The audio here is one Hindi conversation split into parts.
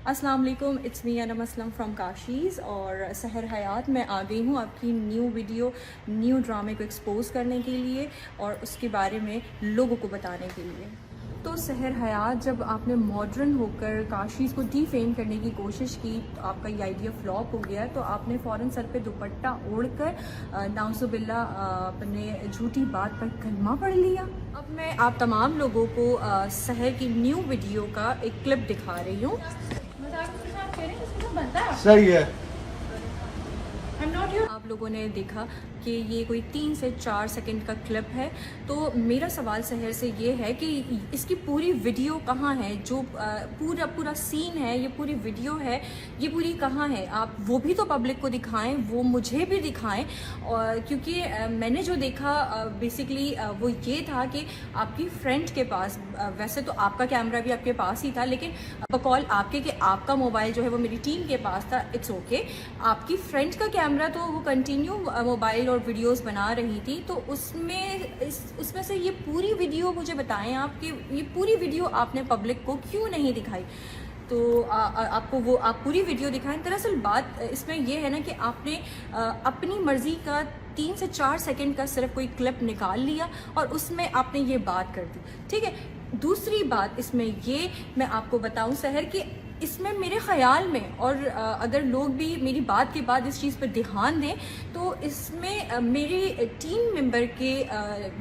अस्सलाम वालेकुम, it's me Anam Aslam from Kashi's. और सहर हयात में आ गई हूँ आपकी न्यू वीडियो, न्यू ड्रामे को एक्सपोज करने के लिए और उसके बारे में लोगों को बताने के लिए। तो सहर हयात, जब आपने मॉडर्न होकर काशीज़ को डीफेम करने की कोशिश की तो आपका ये आइडिया फ्लॉप हो गया। तो आपने फ़ौरन सर पे दुपट्टा ओढ़कर नाउज़ुबिल्ला अपने झूठी बात पर कलमा पढ़ लिया। अब मैं आप तमाम लोगों को सहर की न्यू वीडियो का एक क्लिप दिखा रही हूँ। सही है। आप लोगों ने देखा कि ये कोई 3 से 4 सेकंड का क्लिप है। तो मेरा सवाल सहर से ये है कि इसकी पूरी वीडियो कहाँ है? जो पूरा सीन है, ये पूरी वीडियो है, ये पूरी कहाँ है? आप वो भी तो पब्लिक को दिखाएं, वो मुझे भी दिखाएं। और क्योंकि मैंने जो देखा बेसिकली वो ये था कि आपकी फ्रेंड के पास, वैसे तो आपका कैमरा भी आपके पास ही था, लेकिन बकौल आपके कि आपका मोबाइल जो है वो मेरी टीम के पास था। इट्स ओके, आपकी फ्रेंड का कैमरा तो वो कंटिन्यू मोबाइल और वीडियोस बना रही थी। तो उसमें से ये पूरी वीडियो मुझे बताएं आप कि ये पूरी वीडियो आपने पब्लिक को क्यों नहीं दिखाई? तो आपको वो आप पूरी वीडियो दिखाएं। दरअसल बात इसमें यह है ना कि आपने अपनी मर्जी का 3 से 4 सेकंड का सिर्फ कोई क्लिप निकाल लिया और उसमें आपने ये बात कर दी, ठीक है। दूसरी बात इसमें ये मैं आपको बताऊं सहर कि इसमें मेरे ख्याल में, और अगर लोग भी मेरी बात के बाद इस चीज़ पर ध्यान दें, तो इसमें मेरे टीम मेंबर के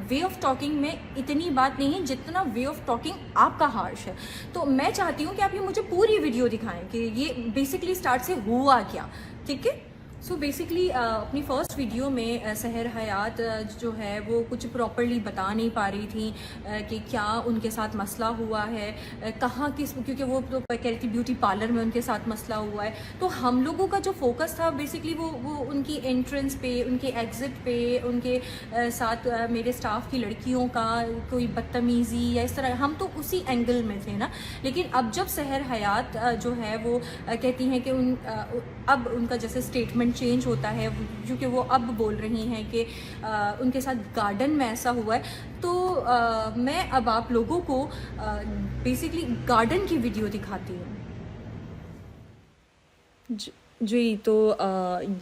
वे ऑफ टॉकिंग में इतनी बात नहीं है जितना वे ऑफ टॉकिंग आपका हार्श है। तो मैं चाहती हूँ कि आप ये मुझे पूरी वीडियो दिखाएं कि ये बेसिकली स्टार्ट से हुआ क्या, ठीक है। सो बेसिकली अपनी फ़र्स्ट वीडियो में सहर हयात जो है वो कुछ प्रॉपरली बता नहीं पा रही थी कि क्या उनके साथ मसला हुआ है, कहाँ किस, क्योंकि वो तो कह रही थी ब्यूटी पार्लर में उनके साथ मसला हुआ है। तो हम लोगों का जो फोकस था बेसिकली वो उनकी एंट्रेंस पे, उनके एग्ज़िट पे, उनके साथ मेरे स्टाफ की लड़कियों का कोई बदतमीज़ी या इस तरह, हम तो उसी एंगल में थे ना। लेकिन अब जब सहर हयात जो है वो कहती हैं कि अब उनका जैसे स्टेटमेंट चेंज होता है, क्योंकि वो अब बोल रही हैं कि उनके साथ गार्डन में ऐसा हुआ है। तो मैं अब आप लोगों को बेसिकली गार्डन की वीडियो दिखाती हूँ। जी, तो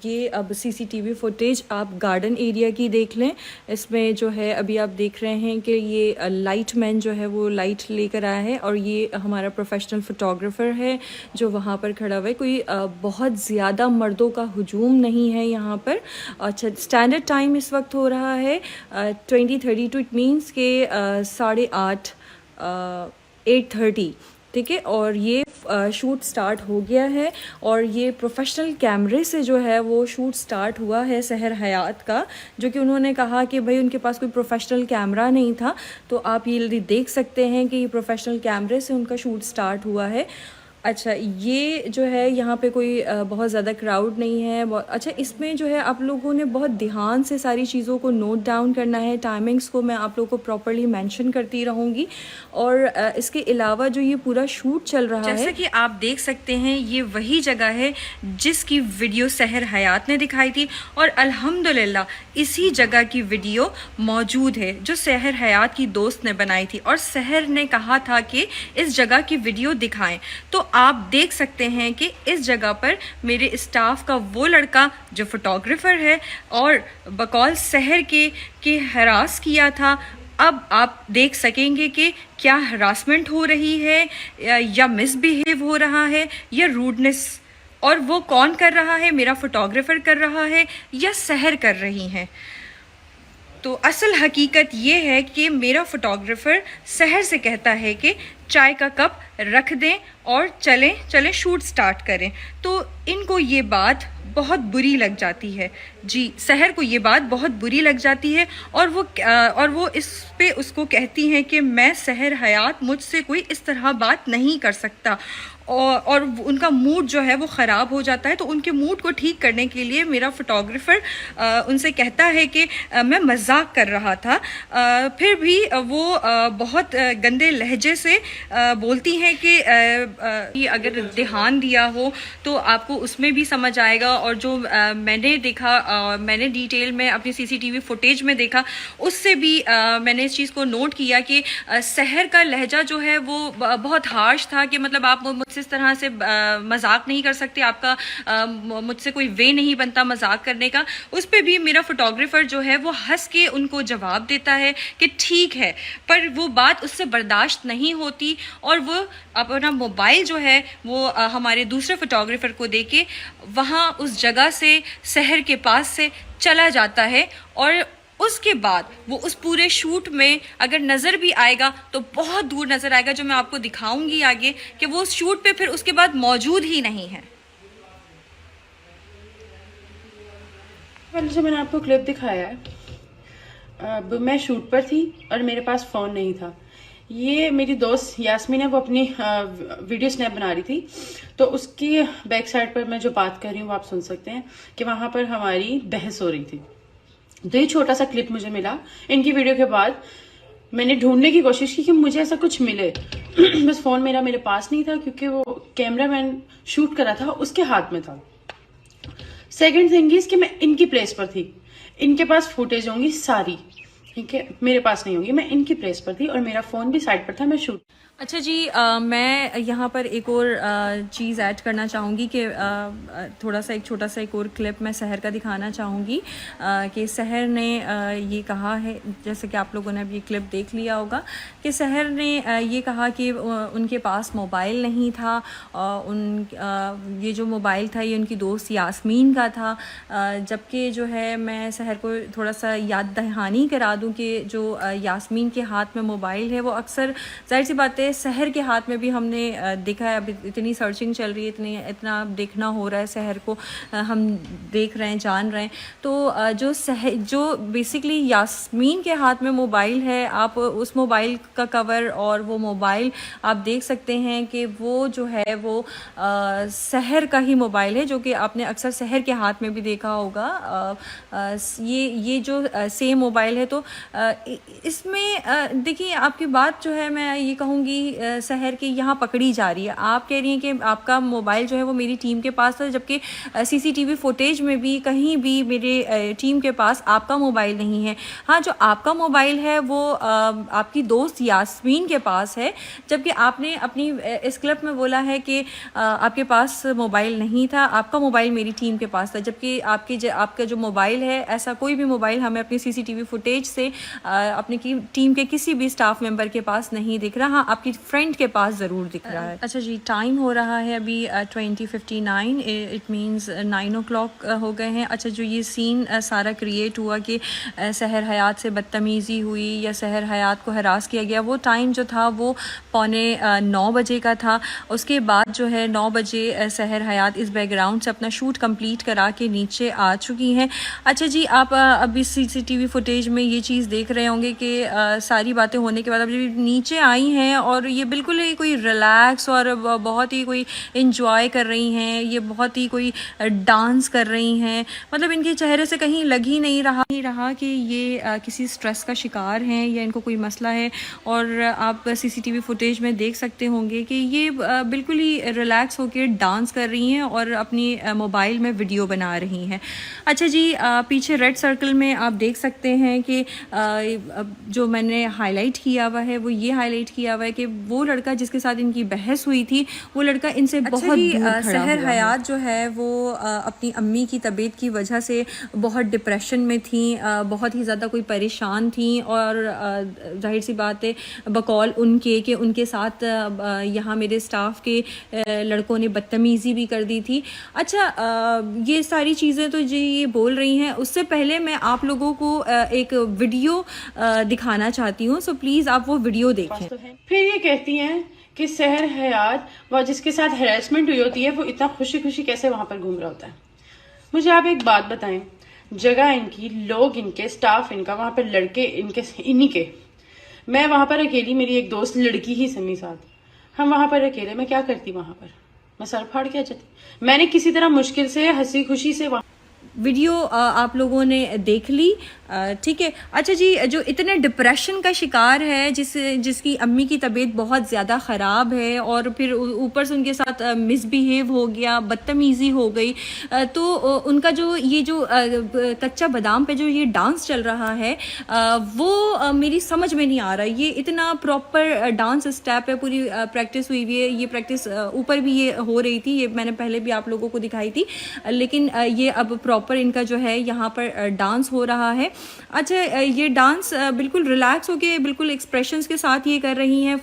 ये अब सीसीटीवी फुटेज आप गार्डन एरिया की देख लें। इसमें जो है अभी आप देख रहे हैं कि ये लाइट मैन जो है वो लाइट लेकर आया है और ये हमारा प्रोफेशनल फ़ोटोग्राफ़र है जो वहाँ पर खड़ा हुआ है। कोई बहुत ज़्यादा मर्दों का हुजूम नहीं है यहाँ पर। अच्छा, स्टैंडर्ड टाइम इस वक्त हो रहा है 20:32। इट मीन्स के 8:30 8:30, ठीक है। और ये शूट स्टार्ट हो गया है और ये प्रोफेशनल कैमरे से जो है वो शूट स्टार्ट हुआ है सहर हयात का, जो कि उन्होंने कहा कि भाई उनके पास कोई प्रोफेशनल कैमरा नहीं था। तो आप ये देख सकते हैं कि ये प्रोफेशनल कैमरे से उनका शूट स्टार्ट हुआ है। अच्छा, ये जो है यहाँ पे कोई बहुत ज़्यादा क्राउड नहीं है। अच्छा, इसमें जो है आप लोगों ने बहुत ध्यान से सारी चीज़ों को नोट डाउन करना है। टाइमिंग्स को मैं आप लोगों को प्रॉपर्ली मेंशन करती रहूँगी। और इसके अलावा जो ये पूरा शूट चल रहा है, जैसे कि आप देख सकते हैं, ये वही जगह है जिसकी वीडियो सहर हयात ने दिखाई थी और अल्हम्दुलिल्लाह इसी जगह की वीडियो मौजूद है जो सहर हयात की दोस्त ने बनाई थी। और सहर ने कहा था कि इस जगह की वीडियो दिखाएं। तो आप देख सकते हैं कि इस जगह पर मेरे स्टाफ का वो लड़का जो फोटोग्राफर है और बकौल सहर के हरास किया था। अब आप देख सकेंगे कि क्या हरासमेंट हो रही है या मिसबिहेव हो रहा है या रूडनेस, और वो कौन कर रहा है, मेरा फोटोग्राफर कर रहा है या सहर कर रही हैं। तो असल हकीकत ये है कि मेरा फोटोग्राफर सहर से कहता है कि चाय का कप रख दें और चलें शूट स्टार्ट करें। तो इनको ये बात बहुत बुरी लग जाती है। जी, सहर को ये बात बहुत बुरी लग जाती है और वो इस पे उसको कहती हैं कि मैं सहर हयात, मुझसे कोई इस तरह बात नहीं कर सकता। और उनका मूड जो है वो ख़राब हो जाता है। तो उनके मूड को ठीक करने के लिए मेरा फ़ोटोग्राफ़र उनसे कहता है कि मैं मजाक कर रहा था। फिर भी वो बहुत गंदे लहजे से बोलती हैं कि अगर ध्यान दिया हो तो आपको उसमें भी समझ आएगा। और जो मैंने देखा मैंने डिटेल में अपनी सीसीटीवी फुटेज में देखा, उससे भी मैंने इस चीज़ को नोट किया कि सहर का लहजा जो है वो बहुत हार्श था कि मतलब आप मुझसे इस तरह से मजाक नहीं कर सकते, आपका मुझसे कोई वे नहीं बनता मजाक करने का। उस पर भी मेरा फोटोग्राफर जो है वो हंस के उनको जवाब देता है कि ठीक है, पर वो बात उससे बर्दाश्त नहीं होती और वो अपना मोबाइल जो है वो हमारे दूसरे फोटोग्राफर को देके वहाँ उस जगह से शहर के पास से चला जाता है। और उसके बाद वो उस पूरे शूट में अगर नज़र भी आएगा तो बहुत दूर नज़र आएगा, जो मैं आपको दिखाऊंगी आगे कि वो उस शूट पे फिर उसके बाद मौजूद ही नहीं है। पहले जो मैंने आपको क्लिप दिखाया है, अब मैं शूट पर थी और मेरे पास फ़ोन नहीं था। ये मेरी दोस्त यास्मीन है, वो अपनी वीडियो स्नैप बना रही थी, तो उसकी बैक साइड पर मैं जो बात कर रही हूँ वो आप सुन सकते हैं कि वहाँ पर हमारी बहस हो रही थी। तो ये छोटा सा क्लिप मुझे मिला इनकी वीडियो के बाद। मैंने ढूंढने की कोशिश की कि मुझे ऐसा कुछ मिले बस फ़ोन मेरे पास नहीं था, क्योंकि वो कैमरा मैन शूट कर रहा था उसके हाथ में था। सेकेंड थिंग इज कि मैं इनकी प्लेस पर थी, इनके पास फुटेज होंगी सारी, ठीक है, मेरे पास नहीं होंगी। मैं इनकी प्लेस पर थी और मेरा फोन भी साइड पर था, मैं शूट। अच्छा जी, मैं यहाँ पर एक और चीज़ ऐड करना चाहूँगी कि थोड़ा सा एक छोटा सा एक और क्लिप मैं सहर का दिखाना चाहूँगी कि सहर ने ये कहा है, जैसे कि आप लोगों ने अब ये क्लिप देख लिया होगा, कि सहर ने ये कहा कि उनके पास मोबाइल नहीं था। ये जो मोबाइल था ये उनकी दोस्त यास्मीन का था, जबकि जो है मैं सहर को थोड़ा सा याद दहानी करा दूँ कि जो यास्मीन के हाथ में मोबाइल है वो अक्सर, जाहिर सी बात है, शहर के हाथ में भी हमने देखा है। अभी इतनी सर्चिंग चल रही है, इतना देखना हो रहा है, शहर को हम देख रहे हैं, जान रहे हैं। तो जो बेसिकली यास्मीन के हाथ में मोबाइल है, आप उस मोबाइल का कवर और वो मोबाइल आप देख सकते हैं कि वो जो है वो शहर का ही मोबाइल है, जो कि आपने अक्सर शहर के हाथ में भी देखा होगा। ये जो सेम मोबाइल है, तो इसमें देखिए आपकी बात जो है मैं ये कहूँगी शहर की यहाँ पकड़ी जा रही है। आप कह रही हैं कि आपका मोबाइल जो है वो मेरी टीम के पास था, जबकि सीसीटीवी फुटेज में भी कहीं भी मेरे टीम के पास आपका मोबाइल नहीं है। हाँ, जो आपका मोबाइल है वो आपकी दोस्त यास्मीन के पास है, जबकि आपने अपनी इस क्लिप में बोला है कि आपके पास मोबाइल नहीं था, आपका मोबाइल मेरी टीम के पास था, जबकि आपका जो मोबाइल है, ऐसा कोई भी मोबाइल हमें अपनी सीसीटीवी फुटेज से अपनी टीम के किसी भी स्टाफ मेंबर के पास नहीं दिख रहा। हाँ, आपकी फ्रेंड के पास ज़रूर दिख रहा है। अच्छा जी, टाइम हो रहा है अभी 20:59, इट मीन्स 9 o'clock हो गए हैं। अच्छा, जो ये सीन सारा क्रिएट हुआ कि सहर हयात से बदतमीज़ी हुई या सहर हयात को हरास किया गया, वो टाइम जो था वो 9:45 बजे का था। उसके बाद जो है 9 बजे सहर हयात इस बैकग्राउंड से अपना शूट कंप्लीट करा के नीचे आ चुकी हैं। अच्छा जी, आप अभी सीसीटीवी फुटेज में ये चीज़ देख रहे होंगे कि सारी बातें होने के बाद अब जब नीचे आई हैं और ये बिल्कुल ही कोई रिलैक्स और बहुत ही कोई इंजॉय कर रही हैं, ये बहुत ही कोई डांस कर रही हैं, मतलब इनके चेहरे से कहीं लग ही नहीं रहा कि ये किसी स्ट्रेस का शिकार हैं या इनको कोई मसला है। और आप सीसीटीवी फुटेज में देख सकते होंगे कि ये बिल्कुल ही रिलैक्स होकर डांस कर रही हैं और अपनी मोबाइल में वीडियो बना रही हैं। अच्छा जी, पीछे रेड सर्कल में आप देख सकते हैं कि जो मैंने हाईलाइट किया हुआ है वो ये हाईलाइट किया हुआ है कि वो लड़का जिसके साथ इनकी बहस हुई थी, वो लड़का इनसे बहुत दूर सहर हयात जो है वो अपनी अम्मी की तबीयत की वजह से बहुत डिप्रेशन में थी, बहुत ही ज़्यादा कोई परेशान थी और जाहिर सी बात है बकौल उनके कि उनके साथ यहाँ मेरे स्टाफ के लड़कों ने बदतमीज़ी भी कर दी थी। अच्छा, ये सारी चीज़ें तो जी ये बोल रही हैं, उससे पहले मैं आप लोगों को एक वीडियो दिखाना चाहती हूँ, सो प्लीज़ आप वो वीडियो देखें। फिर ये कहती हैं कि सहर हयात वो जिसके साथ हैरेसमेंट हुई होती है वो इतना खुशी खुशी कैसे वहां पर घूम रहा होता है। मुझे आप एक बात बताएं, जगह इनकी, लोग इनके, स्टाफ इनका, वहां पर लड़के इनके इन्हीं के, मैं वहां पर अकेली, मेरी एक दोस्त लड़की ही समी साथ, हम वहां पर अकेले, मैं क्या करती वहां पर? मैं सर फाड़ के आ जाती। मैंने किसी तरह मुश्किल से हंसी खुशी से वीडियो आप लोगों ने देख ली, ठीक है। अच्छा जी, जो इतने डिप्रेशन का शिकार है, जिसकी अम्मी की तबीयत बहुत ज़्यादा ख़राब है और फिर ऊपर से उनके साथ मिसबिहेव हो गया, बदतमीज़ी हो गई, तो उनका जो ये जो कच्चा बादाम पे जो ये डांस चल रहा है, वो मेरी समझ में नहीं आ रहा। ये इतना प्रॉपर डांस स्टेप है, पूरी प्रैक्टिस हुई हुई है। ये प्रैक्टिस ऊपर भी ये हो रही थी, ये मैंने पहले भी आप लोगों को दिखाई थी, लेकिन ये अब प्रॉपर इनका जो है यहाँ पर डांस हो रहा है। अच्छा, ये डांस बिल्कुल रिलैक्स होके, बिल्कुल एक्सप्रेशंस के साथ ये कर रही हैं,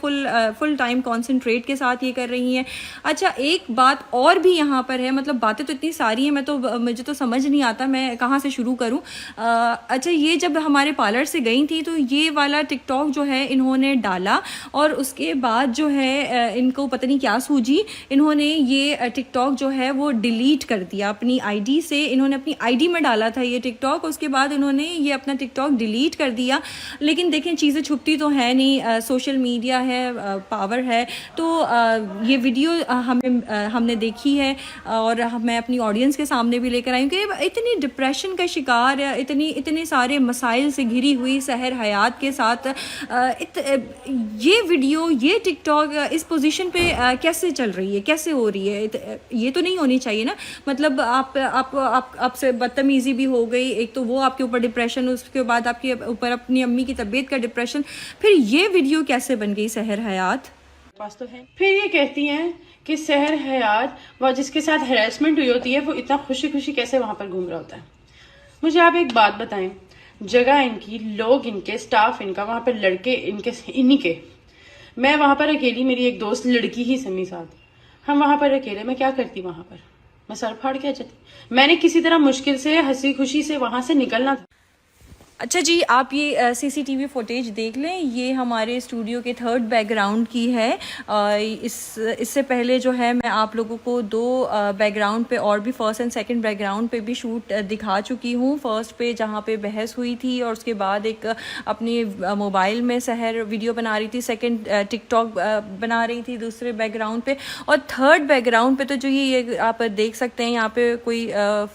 फुल टाइम कॉन्सेंट्रेट के साथ ये कर रही हैं। अच्छा, एक बात और भी यहाँ पर है, मतलब बातें तो इतनी सारी हैं, मुझे तो समझ नहीं आता मैं कहाँ से शुरू करूँ। अच्छा, ये जब हमारे पार्लर से गई थी तो ये वाला टिकटॉक जो है इन्होंने डाला, और उसके बाद जो है इनको पता नहीं क्या सूझी, इन्होंने ये टिकटॉक जो है वो डिलीट कर दिया अपनी आईडी से। इन्होंने अपनी आईडी में डाला था ये टिकटॉक, उसके बाद इन्होंने ये अपना टिकटॉक डिलीट कर दिया। लेकिन देखें, चीज़ें छुपती तो है नहीं, सोशल मीडिया है, पावर है। तो ये वीडियो हमने देखी है, और मैं अपनी ऑडियंस के सामने भी लेकर आई हूँ कि इतनी डिप्रेशन का शिकार, इतने सारे मसाइल से घिरी हुई सहर हयात के साथ ये वीडियो, ये टिकटॉक इस पोजीशन पे कैसे चल रही है, कैसे हो रही है? ये तो नहीं होनी चाहिए ना। मतलब आपसे बदतमीजी भी हो गई, एक तो वो आपके ऊपर डिप्रेशन, उसके बाद आपके ऊपर अपनी अम्मी की तबीयत का डिप्रेशन, फिर ये वीडियो कैसे बन गई सहर हयात? पास तो है। फिर ये कहती हैं कि सहर हयात व जिसके साथ हैरेसमेंट हुई होती है वो इतना खुशी खुशी कैसे वहां पर घूम रहा होता है। मुझे आप एक बात बताएं, जगह इनकी, लोग इनके, स्टाफ इनका, वहां पर लड़के इनके, इन्हीं के। मैं वहां पर अकेली, मेरी एक दोस्त लड़की ही समी साथ, हम वहां पर अकेले, मैं क्या करती वहां पर? मैं सर फाड़ के आ जाती। मैंने किसी तरह मुश्किल से, हंसी खुशी से वहां से निकलना था। अच्छा जी, आप ये सीसीटीवी फुटेज देख लें, ये हमारे स्टूडियो के थर्ड बैकग्राउंड की है। इससे पहले जो है मैं आप लोगों को दो बैकग्राउंड पे और भी, फर्स्ट एंड सेकंड बैकग्राउंड पे भी शूट दिखा चुकी हूँ। फर्स्ट पे जहाँ पे बहस हुई थी, और उसके बाद एक अपनी मोबाइल में सहर वीडियो बना रही थी, सेकंड टिकटॉक बना रही थी दूसरे बैकग्राउंड पे, और थर्ड बैकग्राउंड पे तो जो ये आप देख सकते हैं, यहाँ पे कोई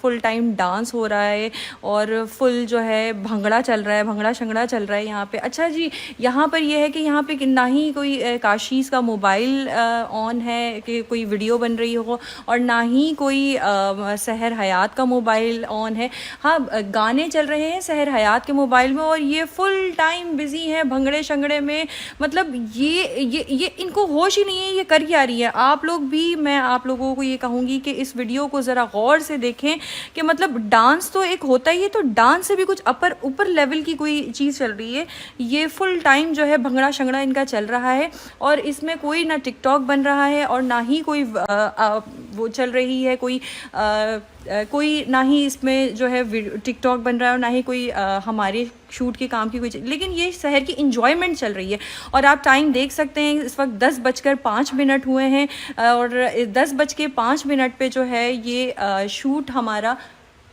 फुल टाइम डांस हो रहा है, और फुल जो है भंगड़ा चल रहा है, भंगड़ा शंगड़ा चल रहा है यहाँ पे। अच्छा जी, यहाँ पर यह है कि यहाँ पे ना ही कोई काशीज़ का मोबाइल ऑन है कि कोई वीडियो बन रही हो, और ना ही कोई सहर हयात का मोबाइल ऑन है। हाँ, गाने चल रहे हैं सहर हयात के मोबाइल में, और ये फुल टाइम बिजी है भंगड़े शंगड़े में। मतलब ये इनको होश ही नहीं है, ये कर क्या रही है। आप लोग भी, मैं आप लोगों को ये कहूँगी कि इस वीडियो को ज़रा गौर से देखें कि मतलब डांस तो एक होता ही है, तो डांस से भी कुछ ऊपर लेवल की कोई चीज़ चल रही है। ये फुल टाइम जो है भंगड़ा शंगड़ा इनका चल रहा है, और इसमें कोई ना टिकटॉक बन रहा है, और ना ही कोई वो चल रही है, कोई ना ही इसमें जो है टिकटॉक बन रहा है, और ना ही कोई हमारे शूट के काम की कोई चीज़, लेकिन ये शहर की इंजॉयमेंट चल रही है। और आप टाइम देख सकते हैं, इस वक्त 10:05 हुए हैं, और 10:05 पे जो है ये शूट हमारा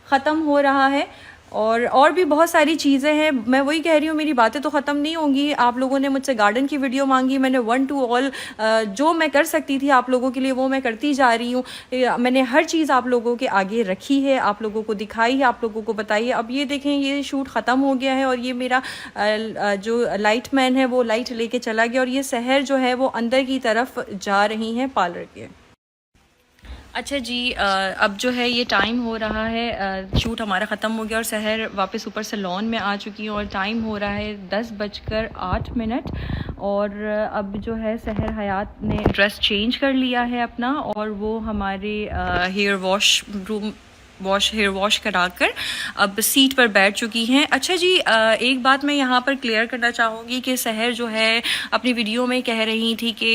ख़त्म हो रहा है। और भी बहुत सारी चीज़ें हैं, मैं वही कह रही हूँ, मेरी बातें तो ख़त्म नहीं होंगी। आप लोगों ने मुझसे गार्डन की वीडियो मांगी, मैंने 1 to all जो मैं कर सकती थी आप लोगों के लिए वो मैं करती जा रही हूँ। मैंने हर चीज़ आप लोगों के आगे रखी है, आप लोगों को दिखाई है, आप लोगों को बताई है। अब ये देखें, ये शूट ख़त्म हो गया है, और ये मेरा जो लाइट मैन है वो लाइट लेके चला गया, और ये सहर जो है वो अंदर की तरफ जा रही हैं पार्लर के। अच्छा जी, अब जो है ये टाइम हो रहा है, शूट हमारा ख़त्म हो गया, और सहर वापस ऊपर सैलून में आ चुकी हूँ, और टाइम हो रहा है 10:08। और अब जो है सहर हयात ने ड्रेस चेंज कर लिया है अपना, और वो हमारे हेयर वॉश कराकर अब सीट पर बैठ चुकी हैं। अच्छा जी, एक बात मैं यहाँ पर क्लियर करना चाहूँगी कि सहर जो है अपनी वीडियो में कह रही थी कि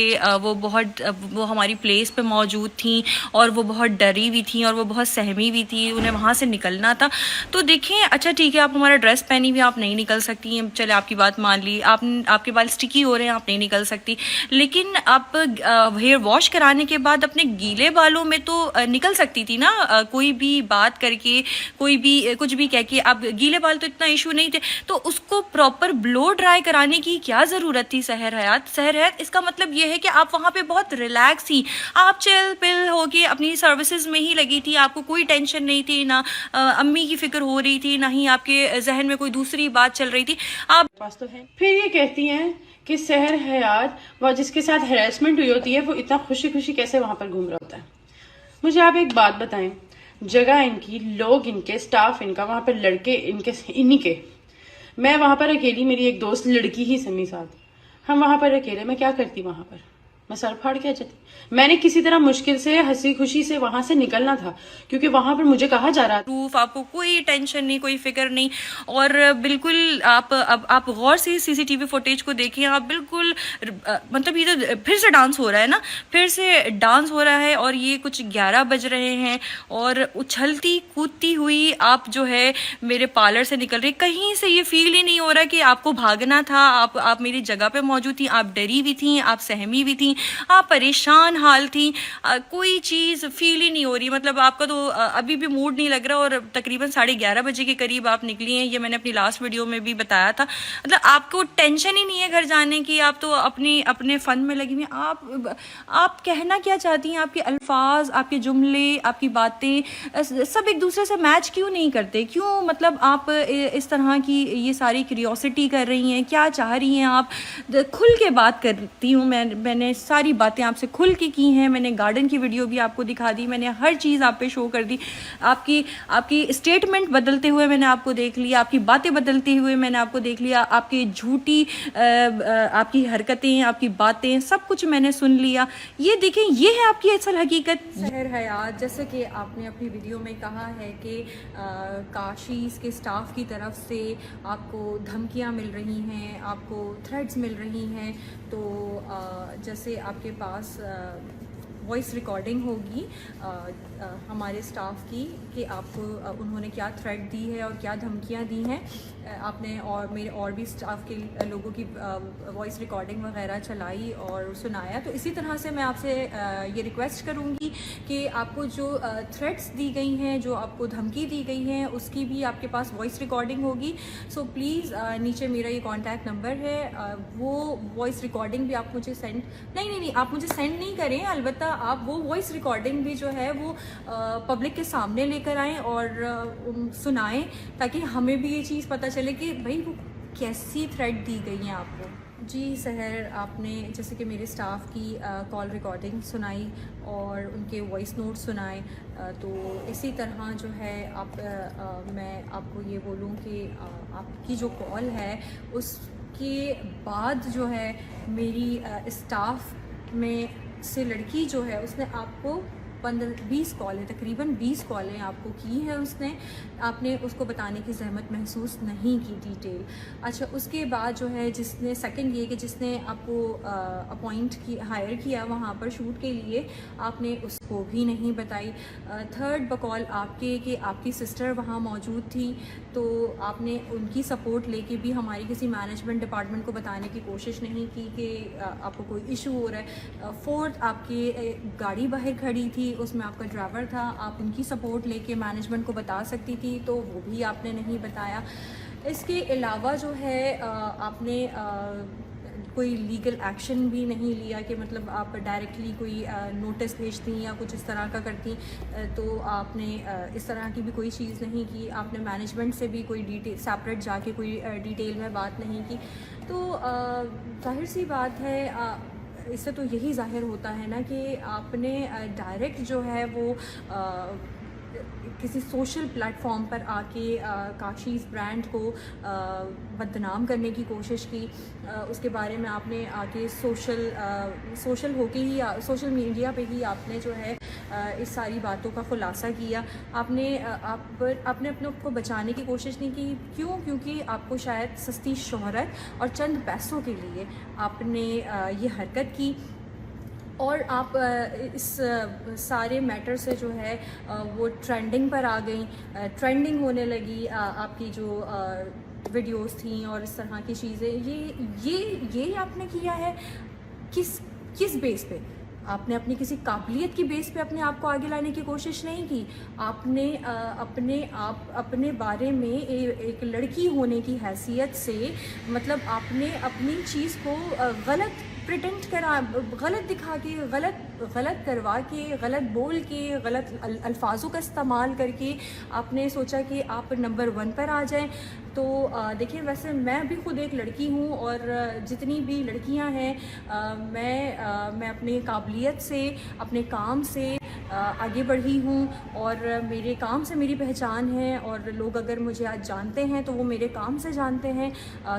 वो हमारी प्लेस पे मौजूद थी, और वो बहुत डरी हुई थी, और वो बहुत सहमी हुई थी, उन्हें वहाँ से निकलना था। तो देखें, अच्छा ठीक है, आप हमारा ड्रेस पहनी हुई आप नहीं निकल सकती हैं, चले आपकी बात मान ली, आपके बाल स्टिकी हो रहे हैं, आप नहीं निकल सकती, लेकिन आप हेयर वॉश कराने के बाद अपने गीले बालों में तो निकल सकती थी ना। कोई भी बात करके, कोई भी कुछ भी कह के, आप गीले बाल तो इतना इशू नहीं थे, तो उसको प्रॉपर ब्लो ड्राई कराने की क्या ज़रूरत थी सहर हयात? सहर हयात इसका मतलब ये है कि आप वहाँ पे बहुत रिलैक्स थी, आप चिल पिल हो के अपनी सर्विसेज में ही लगी थी, आपको कोई टेंशन नहीं थी, ना अम्मी की फिक्र हो रही थी, ना ही आपके जहन में कोई दूसरी बात चल रही थी। आप पास तो है। फिर ये कहती हैं कि सहर हयात वह जिसके साथ हैरेसमेंट हुई होती है वो इतना खुशी खुशी कैसे वहां पर घूम रहा होता है। मुझे आप एक बात बताएं, जगह इनकी, लोग इनके, स्टाफ इनका, वहां पर लड़के इनके, इन्हीं के, मैं वहां पर अकेली, मेरी एक दोस्त लड़की ही समी साथ, हम वहां पर अकेले, मैं क्या करती वहां पर? मैं सर फाड़ के आ जाती। मैंने किसी तरह मुश्किल से हंसी खुशी से वहां से निकलना था, क्योंकि वहां पर मुझे कहा जा रहा था प्रूफ, आपको कोई टेंशन नहीं, कोई फिक्र नहीं, और बिल्कुल आप अब आप गौर से सीसीटीवी फुटेज को देखिए, आप बिल्कुल मतलब ये तो फिर से डांस हो रहा है ना, फिर से डांस हो रहा है, और ये कुछ 11 बज रहे हैं और उछलती कूदती हुई आप जो है मेरे पार्लर से निकल रही। कहीं से ये फील ही नहीं हो रहा कि आपको भागना था, आप मेरी जगह पे मौजूद थी, आप डरी हुई थी, आप सहमी हुई थी, आप परेशान हाल थी, कोई चीज़ फील ही नहीं हो रही। मतलब आपका तो अभी भी मूड नहीं लग रहा, और तकरीबन 11:30 बजे के करीब आप निकली हैं, ये मैंने अपनी लास्ट वीडियो में भी बताया था। मतलब आपको टेंशन ही नहीं है घर जाने की, आप तो अपने फ़न में लगी हुई हैं। आप कहना क्या चाहती हैं? आपके अल्फाज, आपके जुमले, आपकी बातें सब एक दूसरे से मैच क्यों नहीं करते? क्यों मतलब आप इस तरह की ये सारी क्यूरियोसिटी कर रही हैं? क्या चाह रही हैं आप? खुल के बात करती हूँ, मैंने सारी बातें आपसे खुल के की हैं, मैंने गार्डन की वीडियो भी आपको दिखा दी, मैंने हर चीज़ आप पे शो कर दी, आपकी स्टेटमेंट बदलते हुए मैंने आपको देख लिया, आपकी बातें बदलते हुए मैंने आपको देख लिया, आपकी झूठी आपकी हरकतें, आपकी बातें, सब कुछ मैंने सुन लिया। ये देखें, ये है आपकी असल हकीकत। सहर हयात, जैसे कि आपने अपनी वीडियो में कहा है कि काशीज़ के स्टाफ की तरफ से आपको धमकियाँ मिल रही हैं, आपको थ्रेड्स मिल रही हैं, तो जैसे आपके पास वॉइस रिकॉर्डिंग होगी हमारे स्टाफ की कि आपको उन्होंने क्या थ्रेट दी है और क्या धमकियां दी हैं। आपने और मेरे और भी स्टाफ के लोगों की वॉइस रिकॉर्डिंग वगैरह चलाई और सुनाया। तो इसी तरह से मैं आपसे ये रिक्वेस्ट करूँगी कि आपको जो थ्रेट्स दी गई हैं, जो आपको धमकी दी गई हैं, उसकी भी आपके पास वॉइस रिकॉर्डिंग होगी। सो प्लीज़ नीचे मेरा ये कॉन्टैक्ट नंबर है, वो वॉइस रिकॉर्डिंग भी आप मुझे सेंड नहीं आप मुझे सेंड नहीं करें, अलबत्ता आप वो वॉइस रिकॉर्डिंग भी जो है वो पब्लिक के सामने लेकर आएँ और सुनाएं, ताकि हमें भी ये चीज़ पता चले कि भाई वो कैसी थ्रेट दी गई है आपको। जी सहर, आपने जैसे कि मेरे स्टाफ की कॉल रिकॉर्डिंग सुनाई और उनके वॉइस नोट सुनाए, तो इसी तरह जो है मैं आपको ये बोलूँ कि आपकी जो कॉल है उसके बाद जो है मेरी स्टाफ में से लड़की जो है उसने आपको 15-20 कॉलें, तकरीबन 20 कॉलें आपको की हैं उसने, आपने उसको बताने की ज़हमत महसूस नहीं की डिटेल। अच्छा, उसके बाद जो है जिसने सेकंड ये कि जिसने आपको हायर किया वहाँ पर शूट के लिए, आपने उसको भी नहीं बताई। थर्ड बकौल आपके कि आपकी सिस्टर वहाँ मौजूद थी, तो आपने उनकी सपोर्ट लेके भी हमारी किसी मैनेजमेंट डिपार्टमेंट को बताने की कोशिश नहीं की कि आपको कोई इशू हो रहा है। फोर्थ, आपकी गाड़ी बाहर खड़ी थी, उसमें आपका ड्राइवर था, आप उनकी सपोर्ट लेके मैनेजमेंट को बता सकती थी, तो वो भी आपने नहीं बताया। इसके अलावा जो है आपने कोई लीगल एक्शन भी नहीं लिया कि मतलब आप डायरेक्टली कोई नोटिस भेजती या कुछ इस तरह का करती, तो आपने इस तरह की भी कोई चीज़ नहीं की। आपने मैनेजमेंट से भी कोई डिटेल सेपरेट जाके कोई डिटेल में बात नहीं की। तो जाहिर सी बात है, इससे तो यही ज़ाहिर होता है ना कि आपने डायरेक्ट जो है वो किसी सोशल प्लेटफॉर्म पर आके काशीज़ ब्रांड को बदनाम करने की कोशिश की। उसके बारे में आपने आके सोशल होके ही सोशल मीडिया पे ही आपने जो है इस सारी बातों का खुलासा किया। आपने अपने को बचाने की कोशिश नहीं की। क्यों? क्योंकि आपको शायद सस्ती शोहरत और चंद पैसों के लिए आपने ये हरकत की, और आप इस सारे मैटर से जो है वो ट्रेंडिंग पर आ गई, ट्रेंडिंग होने लगी आपकी जो वीडियोस थी और इस तरह की चीज़ें। ये आपने किया है किस बेस पे? आपने अपनी किसी काबिलियत की बेस पे अपने आप को आगे लाने की कोशिश नहीं की। आपने अपने बारे में एक लड़की होने की हैसियत से मतलब आपने अपनी चीज़ को गलत प्रिटेंड करा, गलत दिखा के, गलत करवा के, गलत बोल के, गलत अल्फाजों का इस्तेमाल करके आपने सोचा कि आप नंबर 1 पर आ जाएं। तो देखिए, वैसे मैं भी खुद एक लड़की हूँ और जितनी भी लड़कियाँ हैं मैं अपने काबिलियत से, अपने काम से आगे बढ़ी हूँ और मेरे काम से मेरी पहचान है। और लोग अगर मुझे आज जानते हैं तो वो मेरे काम से जानते हैं।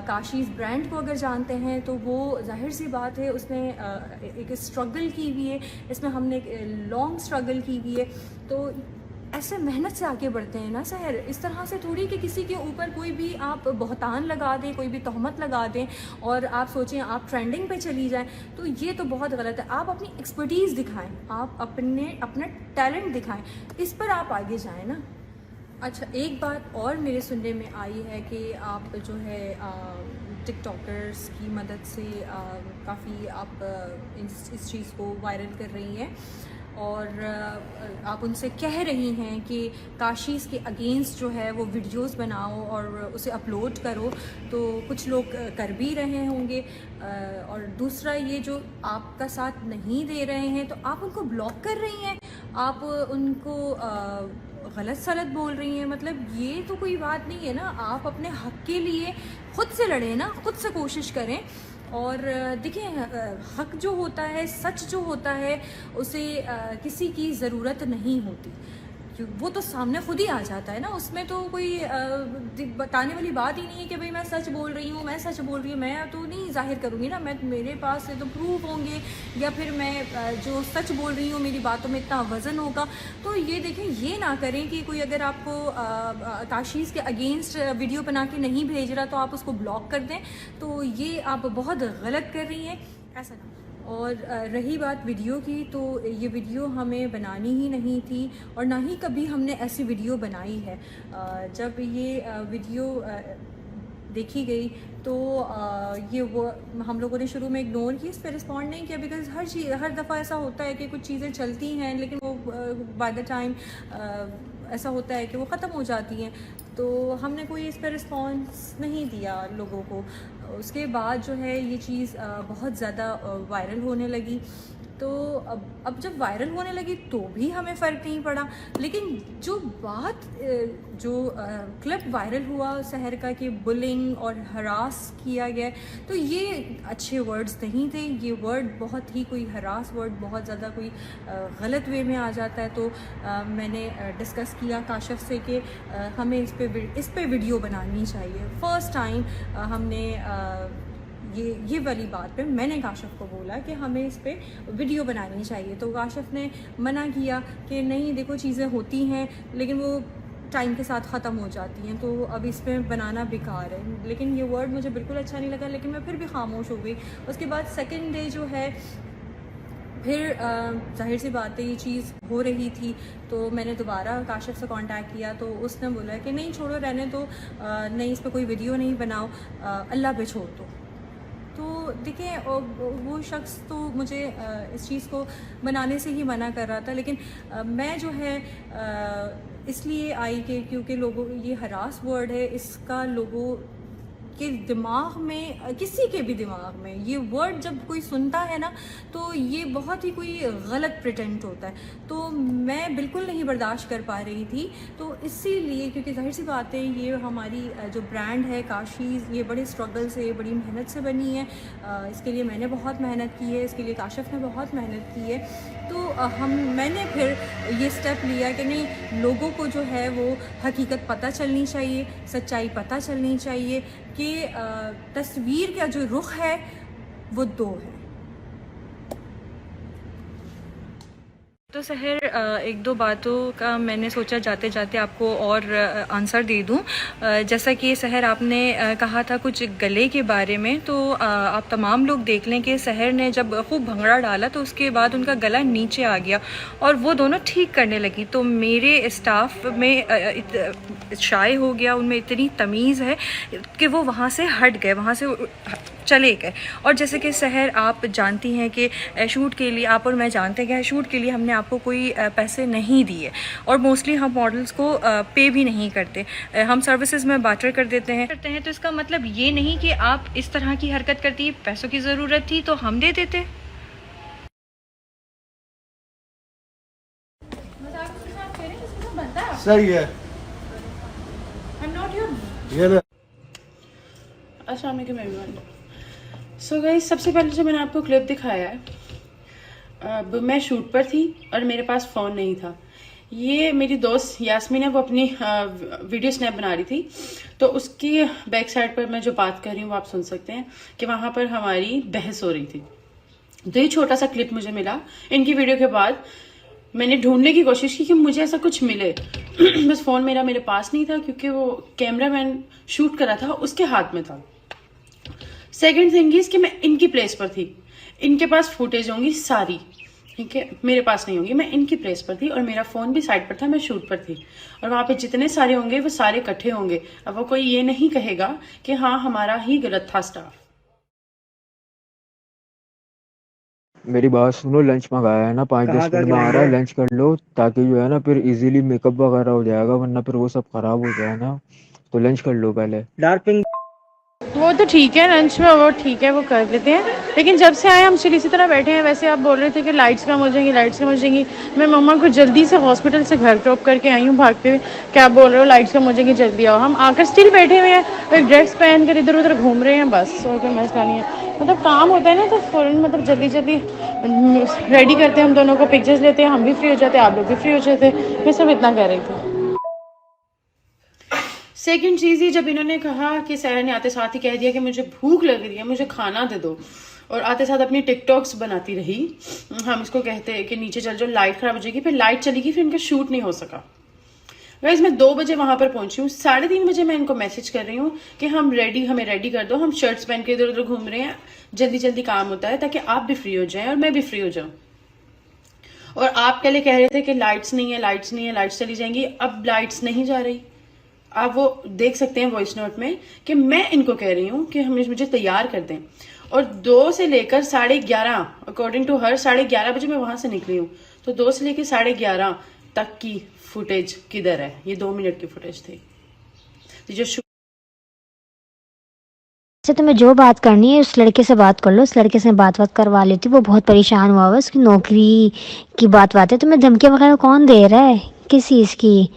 काशीज़ ब्रांड को अगर जानते हैं तो वो जाहिर सी बात है उसने एक स्ट्रगल की हुई है, इसमें हमने लॉन्ग स्ट्रगल की हुई है। तो ऐसे मेहनत से आगे बढ़ते हैं ना सहर, इस तरह से थोड़ी कि किसी के ऊपर कोई भी आप बहतान लगा दें, कोई भी तहमत लगा दें और आप सोचें आप ट्रेंडिंग पे चली जाएं, तो ये तो बहुत गलत है। आप अपनी एक्सपर्टीज़ दिखाएं, आप अपना टैलेंट दिखाएं, इस पर आप आगे जाएं ना। अच्छा, एक बात और मेरे सुनने में आई है कि आप जो है टिकटॉकर्स की मदद से काफ़ी आप इस चीज़ को वायरल कर रही हैं और आप उनसे कह रही हैं कि काशीज़ के अगेंस्ट जो है वो वीडियोस बनाओ और उसे अपलोड करो। तो कुछ लोग कर भी रहे होंगे और दूसरा ये जो आपका साथ नहीं दे रहे हैं तो आप उनको ब्लॉक कर रही हैं, आप उनको गलत सलत बोल रही हैं। मतलब ये तो कोई बात नहीं है ना। आप अपने हक़ के लिए ख़ुद से लड़ें ना, ख़ुद से कोशिश करें। और देखिए, हक़ जो होता है, सच जो होता है, उसे किसी की ज़रूरत नहीं होती, वो तो सामने खुद ही आ जाता है ना। उसमें तो कोई बताने वाली बात ही नहीं है कि भाई मैं सच बोल रही हूँ, मैं सच बोल रही हूँ, मैं तो नहीं जाहिर करूँगी ना। मेरे पास से तो प्रूफ होंगे या फिर मैं जो सच बोल रही हूँ मेरी बातों में इतना वज़न होगा। तो ये देखें, ये ना करें कि कोई अगर आपको काशीज़ के अगेंस्ट वीडियो बना के नहीं भेज रहा तो आप उसको ब्लॉक कर दें। तो ये आप बहुत गलत कर रही हैं, ऐसा ना। और रही बात वीडियो की, तो ये वीडियो हमें बनानी ही नहीं थी और ना ही कभी हमने ऐसी वीडियो बनाई है। जब ये वीडियो देखी गई तो ये वो हम लोगों ने शुरू में इग्नोर की, इस पर रिस्पॉन्ड नहीं किया, बिकॉज़ हर दफ़ा ऐसा होता है कि कुछ चीज़ें चलती हैं लेकिन वो बाय द टाइम ऐसा होता है कि वो ख़त्म हो जाती हैं। तो हमने कोई इस पर रिस्पॉन्स नहीं दिया लोगों को। उसके बाद जो है ये चीज़ बहुत ज़्यादा वायरल होने लगी। तो अब जब वायरल होने लगी तो भी हमें फ़र्क नहीं पड़ा। लेकिन जो क्लिप वायरल हुआ सहर का कि बुलिंग और हरास किया गया, तो ये अच्छे वर्ड्स नहीं थे। ये वर्ड बहुत ही कोई हरास वर्ड बहुत ज़्यादा कोई गलत वे में आ जाता है। तो मैंने डिस्कस किया काशिफ से कि हमें इस पे वीडियो बनानी चाहिए। फ़र्स्ट टाइम हमने ये वाली बात पे मैंने काशिफ को बोला कि हमें इस पे वीडियो बनानी चाहिए। तो काशिफ ने मना किया कि नहीं, देखो चीज़ें होती हैं लेकिन वो टाइम के साथ ख़त्म हो जाती हैं, तो अब इस पे बनाना बेकार है। लेकिन ये वर्ड मुझे बिल्कुल अच्छा नहीं लगा, लेकिन मैं फिर भी खामोश हो गई। उसके बाद सेकेंड डे जो है फिर जाहिर सी बात है ये चीज़ हो रही थी, तो मैंने दोबारा काशिफ से कांटेक्ट किया तो उसने बोला कि नहीं छोड़ो, रहने दो, नहीं इस पर कोई वीडियो नहीं बनाओ, अल्लाह पे छोड़ दो। तो देखिए, वो शख्स तो मुझे इस चीज़ को बनाने से ही मना कर रहा था, लेकिन मैं जो है इसलिए आई कि क्योंकि लोगों, ये हरास वर्ड है, इसका लोगों के दिमाग में, किसी के भी दिमाग में ये वर्ड जब कोई सुनता है ना तो ये बहुत ही कोई गलत प्रिटेंट होता है। तो मैं बिल्कुल नहीं बर्दाश्त कर पा रही थी। तो इसीलिए, क्योंकि जाहिर सी बात है ये हमारी जो ब्रांड है काशीज़, ये बड़े स्ट्रगल से, बड़ी मेहनत से बनी है। इसके लिए मैंने बहुत मेहनत की है, इसके लिए काशिफ ने बहुत मेहनत की है। तो मैंने फिर ये स्टेप लिया कि नहीं, लोगों को जो है वो हकीकत पता चलनी चाहिए, सच्चाई पता चलनी चाहिए कि तस्वीर का जो रुख है वो दो है। तो सहर, एक दो बातों का मैंने सोचा जाते जाते आपको और आंसर दे दूं। जैसा कि सहर आपने कहा था कुछ गले के बारे में, तो आप तमाम लोग देख लें कि सहर ने जब खूब भंगड़ा डाला तो उसके बाद उनका गला नीचे आ गया और वो दोनों ठीक करने लगी। तो मेरे स्टाफ में शाय हो गया, उनमें इतनी तमीज़ है कि वो वहाँ से हट गए, वहाँ से चले गए। और जैसे कि सहर आप जानती हैं कि शूट के लिए आप और मैं जानते हैं कि शूट के लिए हमने आपको कोई पैसे नहीं दिए, और मोस्टली हम मॉडल्स को पे भी नहीं करते, हम सर्विसेज में बार्टर कर देते हैं। तो इसका मतलब ये नहीं कि आप इस तरह की हरकत करती, पैसों की ज़रूरत थी तो हम दे देते। सही है। ये ना अस्सलाम वालेकुम एवरीवन। सो गाइस, सबसे पहले जो मैंने आपको क्लिप दिखाया है, अब मैं शूट पर थी और मेरे पास फ़ोन नहीं था। ये मेरी दोस्त यास्मीन है, वो अपनी वीडियो स्नैप बना रही थी, तो उसकी बैक साइड पर मैं जो बात कर रही हूँ वो आप सुन सकते हैं कि वहाँ पर हमारी बहस हो रही थी। तो ये छोटा सा क्लिप मुझे मिला इनकी वीडियो के बाद। मैंने ढूंढने की कोशिश की कि मुझे ऐसा कुछ मिले बस फ़ोन मेरे पास नहीं था, क्योंकि वो कैमरामैन शूट कर रहा था, उसके हाथ में था। सेकंड थिंग इज कि मैं इनकी प्लेस पर थी, इनके पास फुटेज होंगी सारी, ठीक है, मेरे पास नहीं होंगी। मैं इनकी प्लेस पर थी और मेरा फोन भी साइड पर था, मैं शूट पर थी, और वहां पे जितने सारे होंगे वो सारे इकट्ठे होंगे। अब वो कोई ये नहीं कहेगा कि हाँ हमारा ही गलत था स्टाफ। मेरी बात सुनो, लंच मंगाया है ना, 5-10 मिनट में आ रहा है, लंच कर लो ताकि जो है ना फिर इजीली मेकअप वगैरह हो जाएगा, वरना फिर वो सब खराब हो जाए ना। तो लंच कर लो पहले। डार्क पिंक वो तो ठीक है, लंच में वो ठीक है, वो कर लेते हैं, लेकिन जब से आए हम चिल इसी तरह बैठे हैं। वैसे आप बोल रहे थे कि लाइट्स कम हो जाएंगी, लाइट्स कम हो जाएंगी। मैं मम्मा को जल्दी से हॉस्पिटल से घर ड्रॉप करके आई हूँ भागते हुए। क्या आप बोल रहे हो लाइट्स कम हो जाएंगी, जल्दी आओ। हम आकर स्टिल बैठे हुए हैं, एक ड्रेस पहन कर इधर उधर घूम रहे हैं, बस और कोई मसला नहीं है। मतलब काम होता है ना तो फ़ौरन मतलब जल्दी जल्दी रेडी करते हैं, हम दोनों को पिक्चर्स लेते हैं, हम भी फ्री हो जाते हैं, आप लोग भी फ्री हो जाते हैं। मैं सब इतना कह रही थी। सेकंड चीज़ ही, जब इन्होंने कहा कि सहर ने आते साथ ही कह दिया कि मुझे भूख लग रही है, मुझे खाना दे दो, और आते साथ अपनी टिकटॉक्स बनाती रही। हम इसको कहते हैं कि नीचे चल जाओ, लाइट खराब हो जाएगी, फिर लाइट चली गई, फिर इनका शूट नहीं हो सका। गाइस, मैं 2 बजे वहां पर पहुंची हूँ, 3:30 बजे मैं इनको मैसेज कर रही हूँ कि हमें रेडी कर दो, हम शर्ट्स पहन के इधर उधर घूम रहे हैं, जल्दी जल्दी काम होता है ताकि आप भी फ्री हो जाएं और मैं भी फ्री हो जाऊं। और आप पहले कह रहे थे कि लाइट्स नहीं है, लाइट्स नहीं है, लाइट्स चली जाएंगी। अब लाइट्स नहीं जा रही, आप वो देख सकते हैं वॉइस नोट में कि मैं इनको कह रही हूँ कि हमें मुझे तैयार कर दें। और 2 से लेकर 11:30, अकॉर्डिंग टू हर 11:30 बजे मैं वहां से निकली हूँ, तो 2 से लेकर 11:30 तक की फुटेज किधर है? ये 2 मिनट की फुटेज थी। तो जो अच्छा, तुम्हें जो बात करनी है उस लड़के से बात कर लो, उस लड़के से बात करवा लेती। वो बहुत परेशान हुआ हुआ, उसकी नौकरी की बात है। तुम्हें धमकी वगैरह कौन दे रहा है, किस चीज़ की?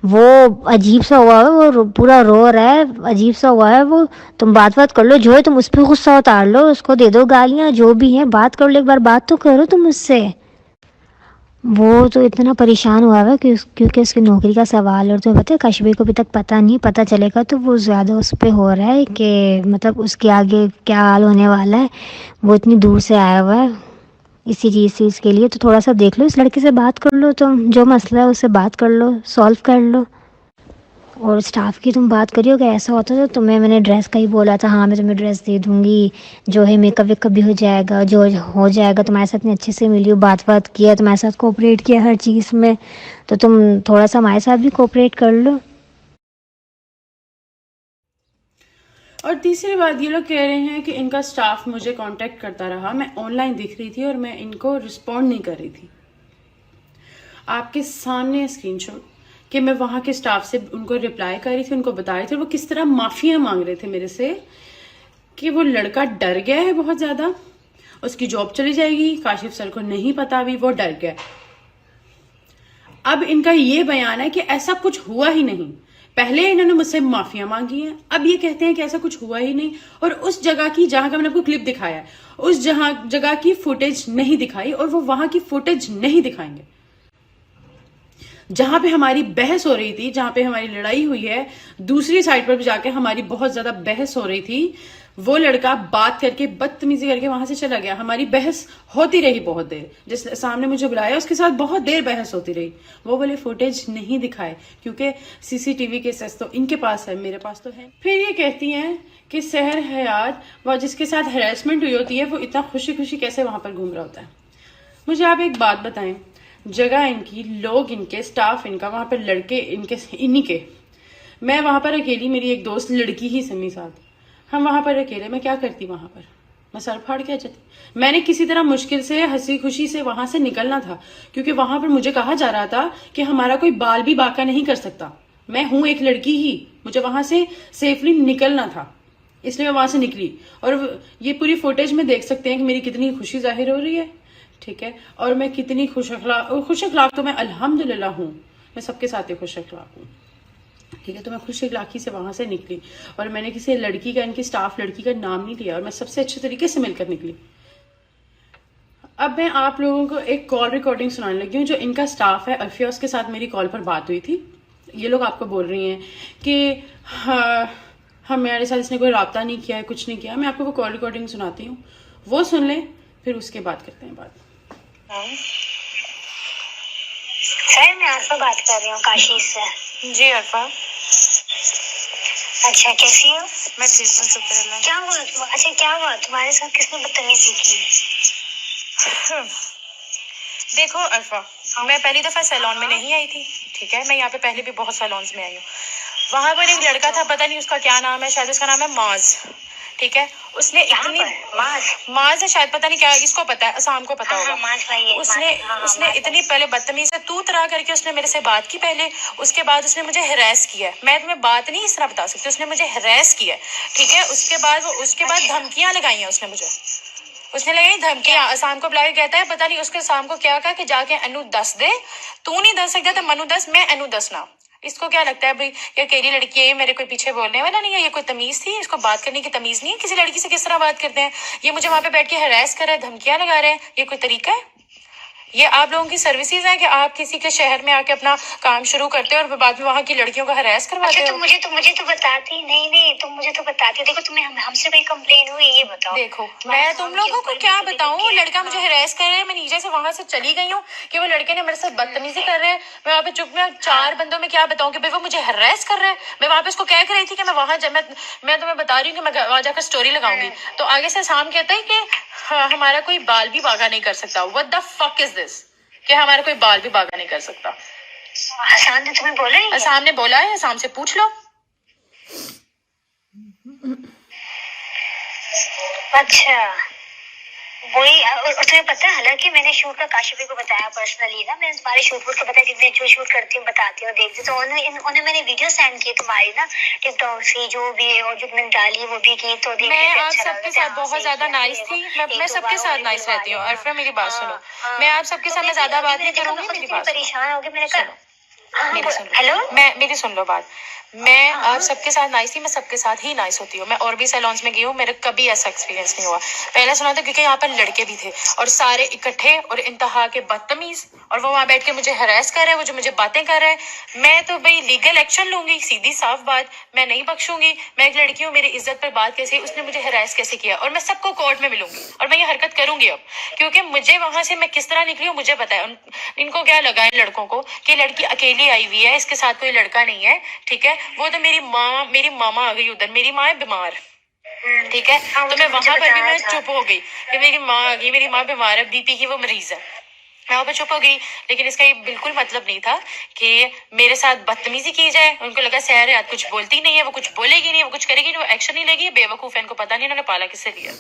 वो अजीब सा हुआ है, वो पूरा रो रहा है, अजीब सा हुआ है वो। तुम बात कर लो, जो है तुम उस पर गुस्सा उतार लो, उसको दे दो गालियाँ, जो भी है बात कर लो, एक बार बात तो करो तुम उससे। वो तो इतना परेशान हुआ है क्योंकि उसकी नौकरी का सवाल, और तो पता है कश्मीर को अभी तक पता नहीं, पता चलेगा तो वो ज़्यादा उस पर हो रहा है कि मतलब उसके आगे क्या हाल होने वाला है। वो इतनी दूर से आया हुआ है इसी चीज़ के लिए। तो थोड़ा सा देख लो, इस लड़के से बात कर लो, तुम जो मसला है उससे बात कर लो, सॉल्व कर लो। और स्टाफ की तुम बात करियो कि ऐसा होता तो तुम्हें मैंने ड्रेस का ही बोला था, हाँ मैं तुम्हें ड्रेस दे दूँगी, जो है मेकअप वेकअप भी हो जाएगा, जो हो जाएगा। तुम्हारे साथ इतने अच्छे से मिली हो, बात किया, तुम्हारे साथ कोऑपरेट किया हर चीज़ में, तो तुम थोड़ा सा हमारे साथ भी कोऑपरेट कर लो। और तीसरी बात, ये लोग कह रहे हैं कि इनका स्टाफ मुझे कांटेक्ट करता रहा, मैं ऑनलाइन दिख रही थी और मैं इनको रिस्पॉन्ड नहीं कर रही थी। आपके सामने स्क्रीनशॉट कि मैं वहां के स्टाफ से उनको रिप्लाई कर रही थी, उनको बता रही थी वो किस तरह माफिया मांग रहे थे मेरे से कि वो लड़का डर गया है बहुत ज्यादा, उसकी जॉब चली जाएगी, काशिफ सर को नहीं पता, अभी वो डर गया। अब इनका ये बयान है कि ऐसा कुछ हुआ ही नहीं। पहले इन्होंने मुझसे माफिया मांगी है, अब ये कहते हैं कि ऐसा कुछ हुआ ही नहीं। और उस जगह की, जहां का मैंने आपको क्लिप दिखाया है, उस जगह की फुटेज नहीं दिखाई, और वो वहां की फुटेज नहीं दिखाएंगे जहां पे हमारी बहस हो रही थी, जहां पे हमारी लड़ाई हुई है। दूसरी साइड पर भी जाके हमारी बहुत ज्यादा बहस हो रही थी। वो लड़का बात करके, बदतमीजी करके वहां से चला गया। हमारी बहस होती रही बहुत देर, जिस सामने मुझे बुलाया उसके साथ बहुत देर बहस होती रही। वो वाले फुटेज नहीं दिखाए क्योंकि सीसीटीवी के सेस तो इनके पास है, मेरे पास तो है। फिर ये कहती हैं कि सहर हयात, वह जिसके साथ हैरेसमेंट हुई होती है, वो इतना खुशी खुशी कैसे वहां पर घूम रहा होता है। मुझे आप एक बात बताएं, जगह इनकी, लोग इनके, स्टाफ इनका, वहां पर लड़के इनके, इन्हीं के। मैं वहां पर अकेली, मेरी एक दोस्त लड़की ही समी साथ, हम वहां पर अकेले, मैं क्या करती वहां पर, मैं सर फाड़ के आ जाती। मैंने किसी तरह मुश्किल से हंसी खुशी से वहां से निकलना था, क्योंकि वहां पर मुझे कहा जा रहा था कि हमारा कोई बाल भी बाका नहीं कर सकता। मैं हूं एक लड़की ही, मुझे वहां से सेफली निकलना था, इसलिए मैं वहां से निकली। और ये पूरी फुटेज में देख सकते हैं कि मेरी कितनी खुशी जाहिर हो रही है, ठीक है। और मैं कितनी खुश अखलाक तो मैं अल्हम्दुलिल्लाह हूँ, मैं सबके साथ ही खुश अखलाक हूँ, ठीक है। तो मैं खुश अखलाकी से वहां से निकली और मैंने किसी लड़की का, इनकी स्टाफ लड़की का नाम नहीं लिया और मैं सबसे अच्छे तरीके से मिलकर निकली। अब मैं आप लोगों को एक कॉल रिकॉर्डिंग सुनाने लगी हूँ जो इनका स्टाफ है अल्फिया, उसके साथ मेरी कॉल पर बात हुई थी। ये लोग आपको बोल रही हैं कि हमारे साथ इसने कोई रब्ता नहीं किया है, कुछ नहीं किया। मैं आपको वो कॉल रिकॉर्डिंग सुनाती हूँ, वो सुन लें, फिर उसके बाद करते हैं बात। सर मैं अरफा बात कर रही हूँ काशी से। जी अरफा। अच्छा कैसी हो? मैं ठीक हूँ, शुक्र अल्लाह। क्या हुआ? अच्छा क्या हुआ तुम्हारे साथ, किसने बदतमीजी की? देखो अरफा, मैं पहली दफा सैलून में नहीं आई थी, ठीक है। मैं यहाँ पे पहले भी बहुत सैलून्स में आई हूँ। वहां पर एक लड़का था, पता नहीं उसका क्या नाम है, शायद उसका नाम है माज, ठीक है। उसने इतनी माज है शायद, पता नहीं क्या, इसको पता है, असाम को पता होगा। उसने इतनी पहले बदतमीज से तू तरा करके उसने मेरे से बात की पहले, उसके बाद उसने मुझे हरास किया। मैं तुम्हें बात नहीं इस तरह बता सकती, उसने मुझे हरास किया, ठीक है। उसके बाद धमकियां लगाई हैं उसने मुझे, उसने लगाई धमकियां। असाम को बुला के कहता है, पता नहीं उसके असाम को क्या कहा कि जाके अनु दस दे, तू नहीं दस सकता तो मनु दस, मैं अनु दस ना। इसको क्या लगता है भाई, ये अकेली लड़की है, ये मेरे कोई पीछे बोलने वाला नहीं है, ये कोई तमीज थी, इसको बात करने की तमीज नहीं है, किसी लड़की से किस तरह बात करते हैं। ये मुझे वहां पे बैठ के हरास कर रहे हैं, धमकियां लगा रहे हैं, ये कोई तरीका है? ये आप लोगों की सर्विसेज है कि आप किसी के शहर में आके अपना काम शुरू करते हो और बाद में वहाँ की लड़कियों का हरास करवाते अच्छा, हो? मुझे तो बताती नहीं, तुम मुझे तो बताती। देखो तुम्हें हमसे कोई कंप्लेन हुई, ये बताओ। देखो मैं तुम लोगों को क्या बताऊं, वो लड़का मुझे हरास कर रहा है, मैं नीचे से वहां से चली गई हूँ कि वो लड़के ने मेरे साथ बदतमीजी कर रहे हैं। मैं वहाँ पे चुप में 4 बंदों में क्या बताऊं कि भाई वो मुझे हरास कर रहा है। मैं वहाँ पे उसको कह रही थी कि मैं वहां मैं तुम्हें बता रही हूँ कि मैं वहां जाकर स्टोरी लगाऊंगी, तो आगे से शाम कहता है कि हमारा कोई बाल भी बागा नहीं कर सकता। What the fuck is this, कि हमारा कोई बाल भी बागा नहीं कर सकता। हसान ने तुम्हें बोला है? हसान ने बोला है, हसान से पूछ लो। अच्छा वही, तुम्हें पता है, हालांकि मैंने शूट का काशिफी को बताया पर्सनली ना, मैं तुम्हारे शूट को बताया, जितने जो शूट करती हूँ बताती हूँ, देखती, तो उन्हें मैंने वीडियो सेंड की तुम्हारी ना टिकटॉक से, जो भी है, और जो मैंने डाली वो भी की, तो मैं आप सबके साथ बहुत ज्यादा नाइस थी, मैं सबके साथ नाइस रहती हूँ। अरफा मेरी बात सुनो, मैं आप सबके साथ ज्यादा बात नहीं करूंगी, मेरी बात परेशान हो गई, मैंने कहा हेलो, मेरी सुन लो बात। मैं आप सबके साथ नाइस थी, मैं सबके साथ ही नाइस होती हूँ। मैं और भी सैलून्स में गई हूँ, मेरा कभी ऐसा एक्सपीरियंस नहीं हुआ। पहले सुना था क्योंकि यहाँ पर लड़के भी थे और सारे इकट्ठे और इंतहा के बदतमीज, और वो वहां बैठ के मुझे हरास कर रहे हैं, वो जो मुझे बातें कर रहे हैं। मैं तो भाई लीगल एक्शन लूंगी, सीधी साफ बात, मैं नहीं बख्शूंगी। मैं एक लड़की हूँ, मेरी इज्जत पर बात कैसे, उसने मुझे हरास कैसे किया, और मैं सबको कोर्ट में मिलूंगी और मैं ये हरकत करूंगी अब, क्योंकि मुझे वहां से मैं किस तरह निकली हूँ मुझे पता है। इनको क्या लगा इन लड़कों को कि लड़की अकेली आई हुई है, इसके साथ कोई लड़का नहीं है, ठीक है। वो तो मेरी मामा आ गई उधर, मेरी माँ है बीमार, ठीक है। तो मैं वहां पर भी मैं चुप हो गई कि मेरी माँ आ गई, मेरी माँ बीमार है, बीपी की वो मरीज है, मैं वहाँ पे चुप हो गई। लेकिन इसका ये बिल्कुल मतलब नहीं था कि मेरे साथ बदतमीजी की जाए। उनको लगा सहर याद कुछ बोलती नहीं है, वो कुछ बोलेगी नहीं, वो कुछ करेगी नहीं, वो एक्शन नहीं लेगी, बेवकूफ है, इनको पता नहीं इन्होंने पाला किससे लिया।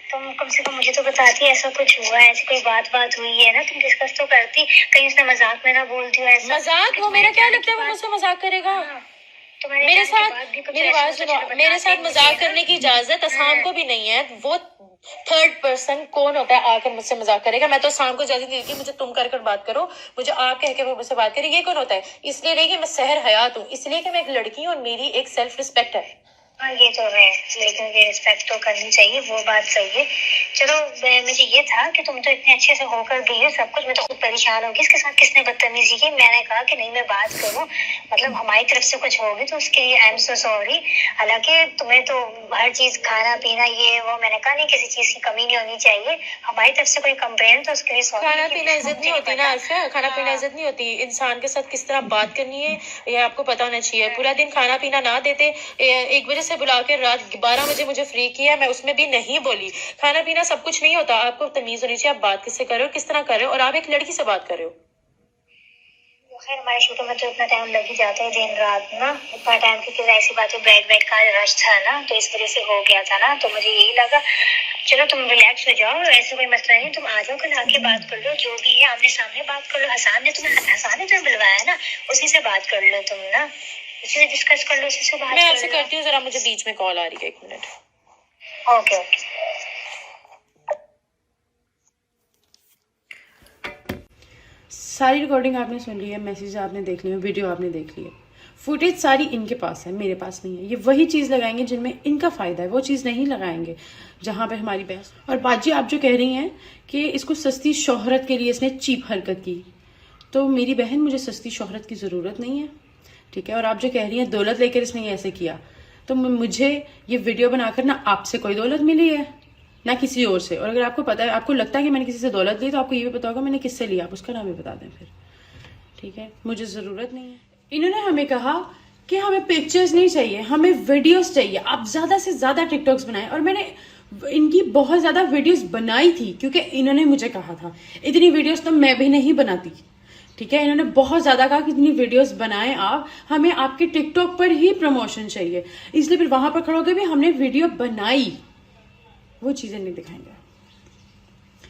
तुम कम से कम मुझे तो बताती ऐसा कुछ हुआ है, ऐसी कोई बात हुई है ना, तुम डिस्कस तो करती, कहीं उसने मजाक में ना बोल दिया ऐसा। मजाक? वो मेरा क्या लगता है वो मुझसे मजाक करेगा? मेरे साथ, मेरी बात सुनो, मेरे साथ मजाक करने की इजाजत असाम को भी नहीं है। वो थर्ड पर्सन कौन होता है आकर मुझसे मजाक करेगा? मैं तो असाम को इजाजत दी थी मुझे तुम कर बात करो, मुझे आप कह के वो मुझसे बात करे, ये कौन होता है? इसलिए नहीं कि मैं सहर हयात हूँ, इसलिए कि मैं एक लड़की हूँ और मेरी एक सेल्फ रिस्पेक्ट है। हाँ ये तो है, लेकिन ये रिस्पेक्ट तो करनी चाहिए, वो बात सही है। चलो मुझे ये था कि तुम तो इतने अच्छे से होकर गई हो सब कुछ, मैं तो खुद परेशान होगी इसके साथ किसने बदतमीजी की। मैंने कहा कि नहीं मैं बात करूं, मतलब हमारी तरफ से कुछ होगी तो उसके लिए आई एम सो सॉरी। हालांकि तुम्हें तो हर चीज खाना पीना ये वो, मैंने कहा नहीं किसी चीज की कमी नहीं होनी चाहिए, हमारी तरफ से कोई कंप्लेन तो उसके लिए सॉरी। खाना पीना इज्जत नहीं होती ना अर्फा, खाना पीना इज्जत नहीं होती। इंसान के साथ किस तरह बात करनी है ये आपको पता होना चाहिए। पूरा दिन खाना पीना ना देते, 1 बजे से बुला के रात 12 बजे मुझे फ्री किया, मैं उसमें भी नहीं बोली। खाना पीना सब कुछ नहीं होता, आपको तमीज होनी चाहिए आप बात किससे कर रहे हो, किस तरह कर रहे हो, और आप एक लड़की से बात कर रहे हो। तो खैर हमारे शूटिंग में तो इतना टाइम लग ही जाता है, दिन रात ना इतना टाइम, क्योंकि ऐसी बात है ब्राइड का रश था ना, तो इस वजह से हो गया था ना। तो मुझे यही लगा चलो तुम रिलैक्स हो जाओ, ऐसा कोई मसला नहीं, तुम आ जाओ, कल आके बात कर लो, जो भी है आमने सामने बात कर लो। हसान ने तुम्हें बुलवाया ना, उसी से बात कर लो तुम ना, उसी से डिस्कस कर लो, उसी से बात मैं कर ऐसे लो। करती हूँ, जरा मुझे बीच में कॉल आ रही है, 1 मिनट। Okay okay. सारी रिकॉर्डिंग आपने सुन ली है, मैसेज आपने देख लिए, वीडियो आपने देख ली है, फुटेज सारी इनके पास है, मेरे पास नहीं है। ये वही चीज़ लगाएंगे जिनमें इनका फ़ायदा है, वो चीज़ नहीं लगाएंगे जहाँ पे हमारी बहस। और बाजी आप जो कह रही हैं कि इसको सस्ती शोहरत के लिए इसने चीप हरकत की, तो मेरी बहन मुझे सस्ती शोहरत की ज़रूरत नहीं है, ठीक है। और आप जो कह रही हैं दौलत लेकर इसने ये ऐसे किया, तो मुझे ये वीडियो बनाकर ना आपसे कोई दौलत मिली है ना किसी और से। और अगर आपको पता है, आपको लगता है कि मैंने किसी से दौलत ली, तो आपको ये भी पता होगा मैंने किससे लिया, आप उसका नाम भी बता दें फिर, ठीक है। मुझे ज़रूरत नहीं है। इन्होंने हमें कहा कि हमें पिक्चर्स नहीं चाहिए, हमें वीडियोस चाहिए, आप ज़्यादा से ज़्यादा टिकटॉक्स बनाएं। और मैंने इनकी बहुत ज़्यादा वीडियोस बनाई थी, क्योंकि इन्होंने मुझे कहा था। इतनी वीडियोस तो मैं भी नहीं बनाती, ठीक है। इन्होंने बहुत ज़्यादा कहा कि इतनी वीडियोस बनाएं आप, हमें आपके टिकटॉक पर ही प्रमोशन चाहिए, इसलिए फिर वहां पर खड़े होकर भी हमने वीडियो बनाई, वो चीज़ें नहीं दिखाएंगे।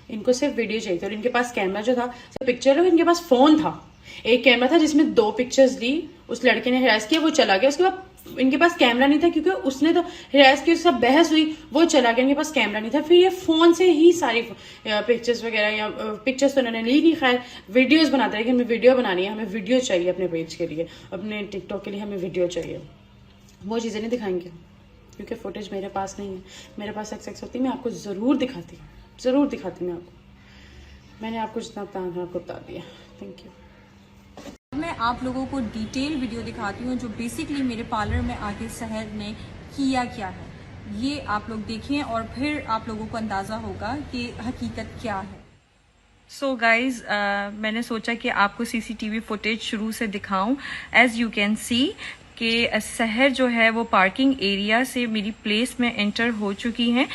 इनको सिर्फ वीडियो चाहिए थी। और इनके पास कैमरा जो था, पिक्चर है, इनके पास फोन था, एक कैमरा था जिसमें 2 पिक्चर्स ली, उस लड़के ने हिरास किया, वो चला गया। उसके बाद इनके पास कैमरा नहीं था, क्योंकि उसने तो हिरास की, सब बहस हुई, वो चला गया, इनके पास कैमरा नहीं था। फिर ये फोन से ही सारी पिक्चर्स वगैरह, या पिक्चर्स तो उन्होंने ली नहीं, खैर वीडियोस बनाते रहे कि हमें वीडियो बनानी है, हमें वीडियो चाहिए अपने पेज के लिए, अपने टिकटॉक के लिए हमें वीडियो चाहिए। वो चीज़ें नहीं दिखाएंगे, क्योंकि फुटेज मेरे पास नहीं है। मेरे पास एक्स होती, मैं आपको ज़रूर दिखाती, ज़रूर दिखाती मैं आपको। मैंने आपको जितना बताना था आपको बता दिया। Thank you. मैं आप लोगों को डिटेल वीडियो दिखाती हूँ जो बेसिकली मेरे पार्लर में आके सहर ने किया क्या है, ये आप लोग देखें और फिर आप लोगों को अंदाज़ा होगा कि हकीकत क्या है। सो गाइज़, मैंने सोचा कि आपको सीसीटीवी फुटेज शुरू से दिखाऊं। एज़ यू कैन सी कि सहर जो है वो पार्किंग एरिया से मेरी प्लेस में एंटर हो चुकी हैं।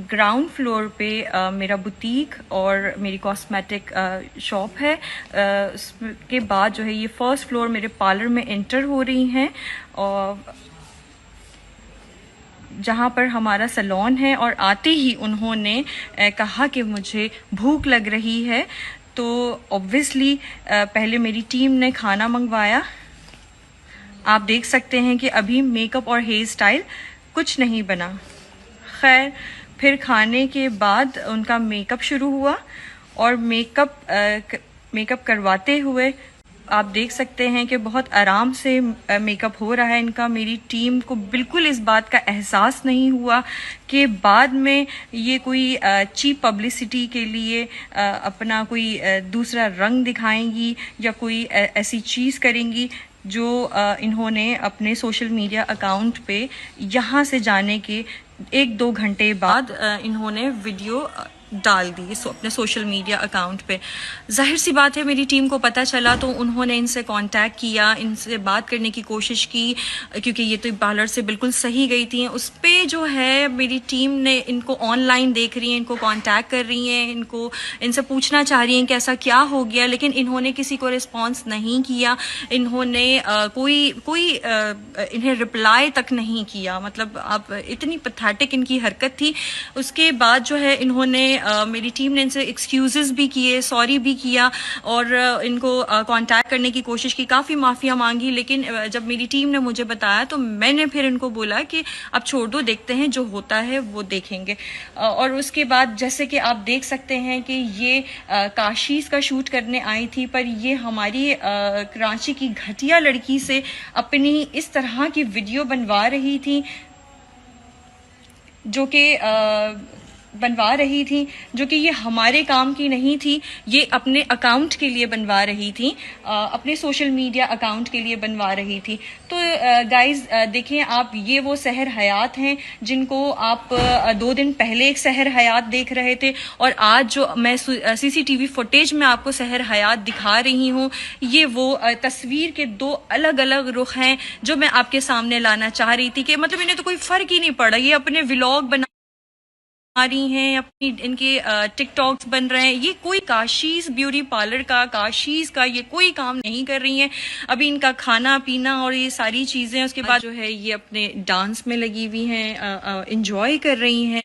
ग्राउंड फ्लोर पे मेरा बुटीक और मेरी कॉस्मेटिक शॉप है। उसके बाद जो है ये फर्स्ट फ्लोर मेरे पार्लर में एंटर हो रही हैं, और जहाँ पर हमारा सैलून है। और आते ही उन्होंने कहा कि मुझे भूख लग रही है, तो ऑब्वियसली पहले मेरी टीम ने खाना मंगवाया। आप देख सकते हैं कि अभी मेकअप और हेयर स्टाइल कुछ नहीं बना। खैर, फिर खाने के बाद उनका मेकअप शुरू हुआ, और मेकअप करवाते हुए आप देख सकते हैं कि बहुत आराम से मेकअप हो रहा है इनका। मेरी टीम को बिल्कुल इस बात का एहसास नहीं हुआ कि बाद में ये कोई चीप पब्लिसिटी के लिए अपना कोई दूसरा रंग दिखाएंगी या कोई ऐसी चीज़ करेंगी जो इन्होंने अपने सोशल मीडिया अकाउंट पे यहाँ से जाने के 1-2 घंटे बाद इन्होंने वीडियो डाल दी अपने सोशल मीडिया अकाउंट पे। जाहिर सी बात है, मेरी टीम को पता चला तो उन्होंने इनसे कांटेक्ट किया, इनसे बात करने की कोशिश की, क्योंकि ये तो पार्लर से बिल्कुल सही गई थी। उस पे जो है मेरी टीम ने इनको ऑनलाइन देख रही है, इनको कांटेक्ट कर रही हैं, इनसे पूछना चाह रही हैं कि ऐसा क्या हो गया, लेकिन इन्होंने किसी को रिस्पॉन्स नहीं किया। इन्होंने कोई इन्हें रिप्लाई तक नहीं किया। मतलब आप इतनी पैथेटिक इनकी हरकत थी। उसके बाद जो है इन्होंने मेरी टीम ने इनसे एक्सक्यूजेस भी किए, सॉरी भी किया, और इनको कांटेक्ट करने की कोशिश की, काफ़ी माफ़िया मांगी। लेकिन जब मेरी टीम ने मुझे बताया तो मैंने फिर इनको बोला कि अब छोड़ दो, देखते हैं जो होता है वो देखेंगे। और उसके बाद जैसे कि आप देख सकते हैं कि ये काशीज़ का शूट करने आई थी, पर ये हमारी कराची की घटिया लड़की से अपनी इस तरह की वीडियो बनवा रही थी, जो कि ये हमारे काम की नहीं थी। ये अपने अकाउंट के लिए बनवा रही थी, अपने सोशल मीडिया अकाउंट के लिए बनवा रही थी। तो गाइज देखें आप, ये वो सहर हयात हैं जिनको आप 2 दिन पहले एक सहर हयात देख रहे थे, और आज जो मैं सीसीटीवी फुटेज में आपको सहर हयात दिखा रही हूँ, ये वो तस्वीर के 2 अलग अलग रुख हैं जो मैं आपके सामने लाना चाह रही थी। कि मतलब इन्हें तो कोई फ़र्क ही नहीं पड़ा, ये अपने व्लॉग बना आ रही हैं, अपनी इनके टिकटॉक्स बन रहे हैं। ये कोई काशीज ब्यूटी पार्लर का, काशीज का ये कोई काम नहीं कर रही हैं। अभी इनका खाना पीना और ये सारी चीज़ें, उसके बाद जो है ये अपने डांस में लगी हुई हैं, इंजॉय कर रही हैं,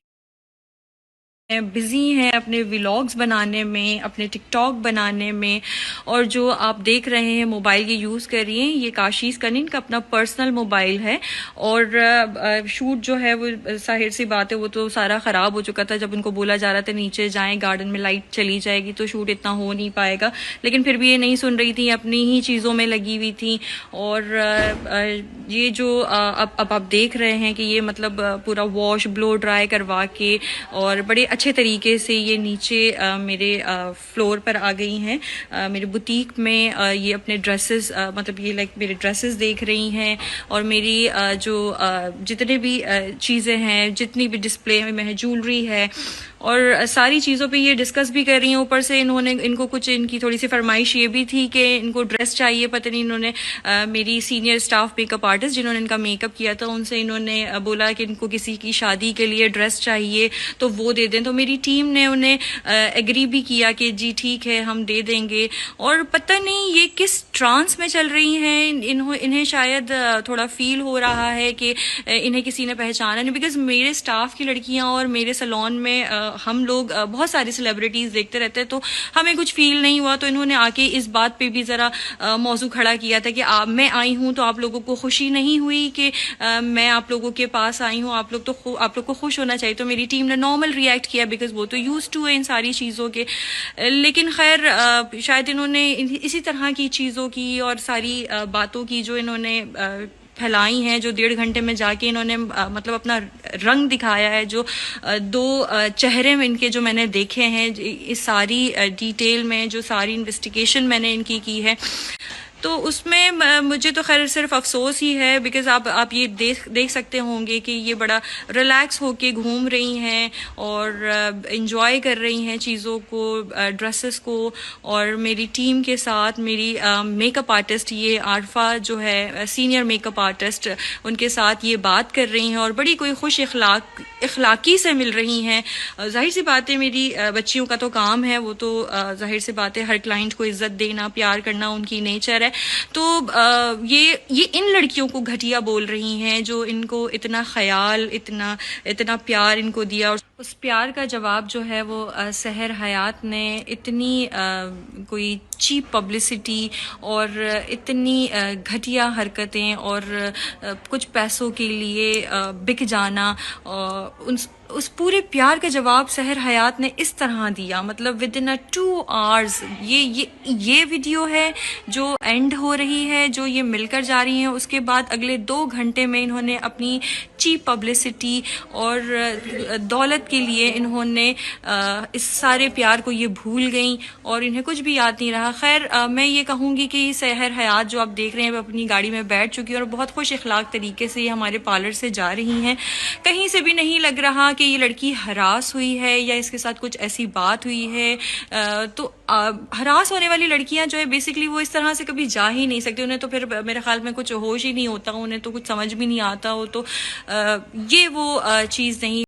बिजी हैं अपने व्लॉग्स बनाने में, अपने टिकटॉक बनाने में। और जो आप देख रहे हैं मोबाइल ये यूज़ कर रही हैं, ये काशीज का नहीं, इनका अपना पर्सनल मोबाइल है। और शूट जो है वो जाहिर सी बात है वो तो सारा ख़राब हो चुका था। जब उनको बोला जा रहा था नीचे जाएं, गार्डन में लाइट चली जाएगी तो शूट इतना हो नहीं पाएगा, लेकिन फिर भी ये नहीं सुन रही थी, अपनी ही चीज़ों में लगी हुई थी। और ये जो अब आप देख रहे हैं कि ये मतलब पूरा वॉश ब्लो ड्राई करवा के और बड़े अच्छे तरीके से ये नीचे मेरे फ्लोर पर आ गई हैं। मेरे बुटीक में ये अपने ड्रेसेस मतलब ये लाइक मेरे ड्रेसेस देख रही हैं। और मेरी जो जितने भी चीज़ें हैं, जितनी भी डिस्प्ले में है, ज्वेलरी है और सारी चीज़ों पे ये डिस्कस भी कर रही हैं। ऊपर से इनको कुछ इनकी थोड़ी सी फरमाइश ये भी थी कि इनको ड्रेस चाहिए। पता नहीं इन्होंने मेरी सीनियर स्टाफ मेकअप आर्टिस्ट जिन्होंने इनका मेकअप किया था उनसे इन्होंने बोला कि इनको किसी की शादी के लिए ड्रेस चाहिए तो वो दे दें। तो मेरी टीम ने उन्हें एग्री भी किया कि जी ठीक है हम दे देंगे। और पता नहीं ये किस ट्रांस में चल रही हैं, इन्हें शायद थोड़ा फील हो रहा है कि इन्हें किसी ने पहचाना नहीं। बिकॉज मेरे स्टाफ की लड़कियां और मेरे सैलून में हम लोग बहुत सारी सेलिब्रिटीज़ देखते रहते हैं, तो हमें कुछ फील नहीं हुआ। तो इन्होंने आके इस बात पे भी ज़रा मौजू खड़ा किया था कि मैं आई हूँ तो आप लोगों को खुशी नहीं हुई कि मैं आप लोगों के पास आई हूँ, आप लोग को खुश होना चाहिए। तो मेरी टीम ने नॉर्मल रिएक्ट किया बिकॉज वो तो यूज्ड टू है इन सारी चीज़ों के। लेकिन खैर शायद इन्होंने इसी तरह की चीज़ों की और सारी बातों की जो इन्होंने फैलाई हैं, जो 1.5 घंटे में जाके इन्होंने मतलब अपना रंग दिखाया है, जो दो चेहरे में इनके जो मैंने देखे हैं, इस सारी डिटेल में जो सारी इन्वेस्टिगेशन मैंने इनकी की है, तो उसमें मुझे तो खैर सिर्फ अफसोस ही है। बिकॉज आप ये देख सकते होंगे कि ये बड़ा रिलैक्स होके घूम रही हैं और इन्जॉय कर रही हैं चीज़ों को, ड्रेसेस को। और मेरी टीम के साथ मेरी मेकअप आर्टिस्ट ये आरफा जो है सीनियर मेकअप आर्टिस्ट, उनके साथ ये बात कर रही हैं और बड़ी कोई खुश इखलाकी से मिल रही हैं। जाहिर सी बात है मेरी बच्चियों का तो काम है, वो तो जाहिर सी बात है हर क्लाइंट को इज्जत देना, प्यार करना उनकी नेचर है। तो ये इन लड़कियों को घटिया बोल रही हैं जो इनको इतना ख्याल, इतना प्यार इनको दिया। और उस प्यार का जवाब जो है वो सहर हयात ने इतनी कोई चीप पब्लिसिटी और इतनी घटिया हरकतें और कुछ पैसों के लिए बिक जाना, उस पूरे प्यार का जवाब सहर हयात ने इस तरह दिया। मतलब विद इन 2 आवर्स ये वीडियो है जो एंड हो रही है, जो ये मिलकर जा रही हैं। उसके बाद अगले 2 घंटे में इन्होंने अपनी चीप पब्लिसिटी और दौलत के लिए इन्होंने इस सारे प्यार को ये भूल गई और इन्हें कुछ भी याद नहीं रहा। खैर मैं ये कहूँगी कि सहर हयात जो आप देख रहे हैं वो अपनी गाड़ी में बैठ चुकी है और बहुत खुश इखलाक तरीके से ये हमारे पार्लर से जा रही हैं। कहीं से भी नहीं लग रहा कि ये लड़की हरास हुई है या इसके साथ कुछ ऐसी बात हुई है। तो हरास होने वाली लड़कियां जो है बेसिकली वो इस तरह से कभी जा ही नहीं सकती। उन्हें तो फिर मेरे ख्याल में कुछ होश ही नहीं होता, उन्हें तो कुछ समझ भी नहीं आता हो। तो ये वो चीज़ नहीं